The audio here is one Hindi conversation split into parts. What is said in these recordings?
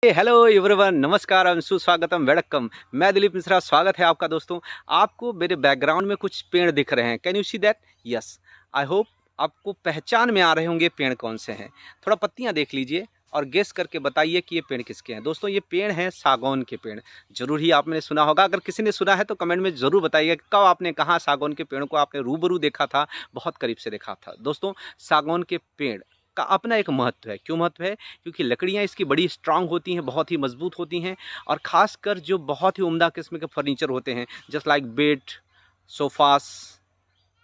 हेलो एवरीवन, नमस्कार एवं सुस्वागतम वेलकम। मैं दिलीप मिश्रा, स्वागत है आपका। दोस्तों, आपको मेरे बैकग्राउंड में कुछ पेड़ दिख रहे हैं। Can you see that? Yes, I hope आपको पहचान में आ रहे होंगे पेड़ कौन से हैं। थोड़ा पत्तियां देख लीजिए और गेस करके बताइए कि ये पेड़ किसके हैं। दोस्तों, ये पेड़ हैं सागौन के पेड़। जरूर ही आपने सुना होगा। अगर किसी ने सुना है तो कमेंट में ज़रूर बताइएगा कि कब आपने कहाँ सागौन के पेड़ को आपने रूबरू देखा था, बहुत करीब से देखा था। दोस्तों, सागौन के पेड़ का अपना एक महत्व है। क्यों महत्व है? क्योंकि लकड़ियाँ इसकी बड़ी स्ट्रांग होती हैं, बहुत ही मजबूत होती हैं, और ख़ासकर जो बहुत ही उम्दा किस्म के फर्नीचर होते हैं, just like bed, sofas,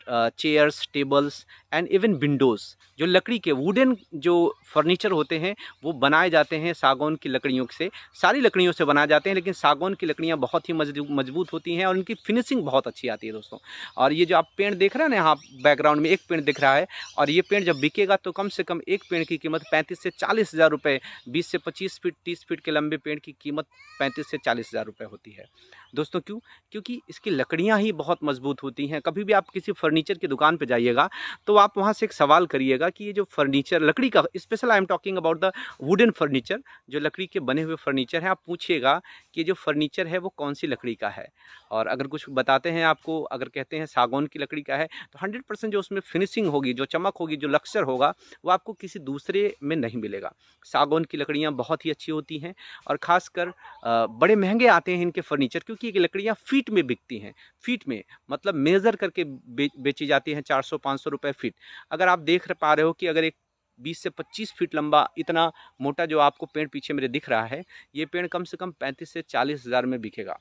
chairs, tables and even Windows, जो लकड़ी के वुडन जो फर्नीचर होते हैं वो बनाए जाते हैं सागौन की लकड़ियों से। सारी लकड़ियों से बनाए जाते हैं, लेकिन सागौन की लकड़ियाँ बहुत ही मजबूत होती हैं और उनकी फिनिशिंग बहुत अच्छी आती है दोस्तों। और ये जो आप पेड़ देख रहे हैं ना, यहाँ बैकग्राउंड में एक पेड़ दिख रहा है, और ये पेड़ जब बिकेगा तो कम से कम एक पेड़ की कीमत 35 से 40 हज़ार रुपये। 20 से 25 फीट, 30 फीट के लंबे पेड़ की कीमत 35 से 40 हज़ार रुपये होती है दोस्तों। क्यों? क्योंकि इसकी लकड़ियाँ ही बहुत मजबूत होती हैं। कभी भी आप किसी फर्नीचर की दुकान पर जाइएगा तो आप वहाँ से एक सवाल करिएगा कि ये जो फर्नीचर लकड़ी का, special I am talking about the wooden furniture, जो लकड़ी के बने हुए फर्नीचर हैं, आप पूछिएगा कि जो फर्नीचर है वो कौन सी लकड़ी का है। और अगर कुछ बताते हैं आपको, अगर कहते हैं सागौन की लकड़ी का है, तो 100% जो उसमें फिनिशिंग होगी, जो चमक होगी, जो लक्सर होगा, वो आपको किसी दूसरे में नहीं मिलेगा। सागौन की लकड़ियाँ बहुत ही अच्छी होती हैं, और ख़ासकर बड़े महंगे आते हैं इनके फर्नीचर, क्योंकि ये लकड़ियाँ फीट में बिकती हैं। फीट में मतलब मेज़र करके बेची जाती हैं, 400-500 रुपये फीट। अगर आप देख पा रहे हो कि अगर एक 20 से 25 फीट लंबा इतना मोटा जो आपको पेड़ पीछे मेरे दिख रहा है, ये पेड़ कम से कम 35 से 40 हज़ार में बिकेगा।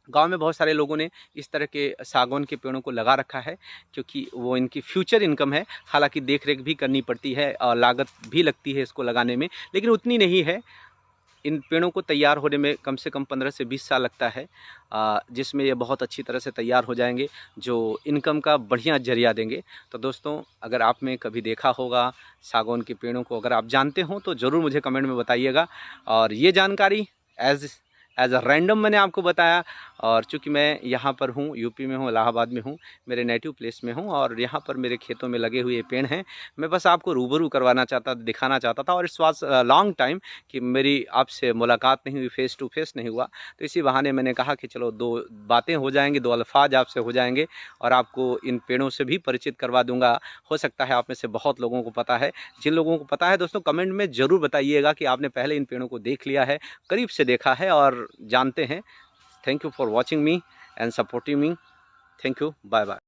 गांव में बहुत सारे लोगों ने इस तरह के सागौन के पेड़ों को लगा रखा है, क्योंकि वो इनकी फ्यूचर इनकम है। हालांकि देख रेख भी करनी पड़ती है और लागत भी लगती है इसको लगाने में, लेकिन उतनी नहीं है। इन पेड़ों को तैयार होने में कम से कम 15 से 20 साल लगता है, जिसमें ये बहुत अच्छी तरह से तैयार हो जाएंगे, जो इनकम का बढ़िया जरिया देंगे। तो दोस्तों, अगर आपने कभी देखा होगा सागौन के पेड़ों को, अगर आप जानते हो तो ज़रूर मुझे कमेंट में बताइएगा। और ये जानकारी एज अ रैंडम मैंने आपको बताया। और चूँकि मैं यहाँ पर हूँ, यूपी में हूँ, इलाहाबाद में हूँ, मेरे नेटिव प्लेस में हूँ, और यहाँ पर मेरे खेतों में लगे हुए पेड़ हैं। मैं बस आपको रूबरू करवाना चाहता, दिखाना चाहता था। और इट्स वाज लॉन्ग टाइम कि मेरी आपसे मुलाकात नहीं हुई, फेस टू फेस नहीं हुआ, तो इसी बहाने मैंने कहा कि चलो दो बातें हो जाएंगी, दो अल्फाज आपसे हो जाएंगे, और आपको इन पेड़ों से भी परिचित करवा दूंगा। हो सकता है आप में से बहुत लोगों को पता है। जिन लोगों को पता है दोस्तों, कमेंट में ज़रूर बताइएगा कि आपने पहले इन पेड़ों को देख लिया है, करीब से देखा है और जानते हैं। Thank you for watching me and supporting me. Thank you, bye bye.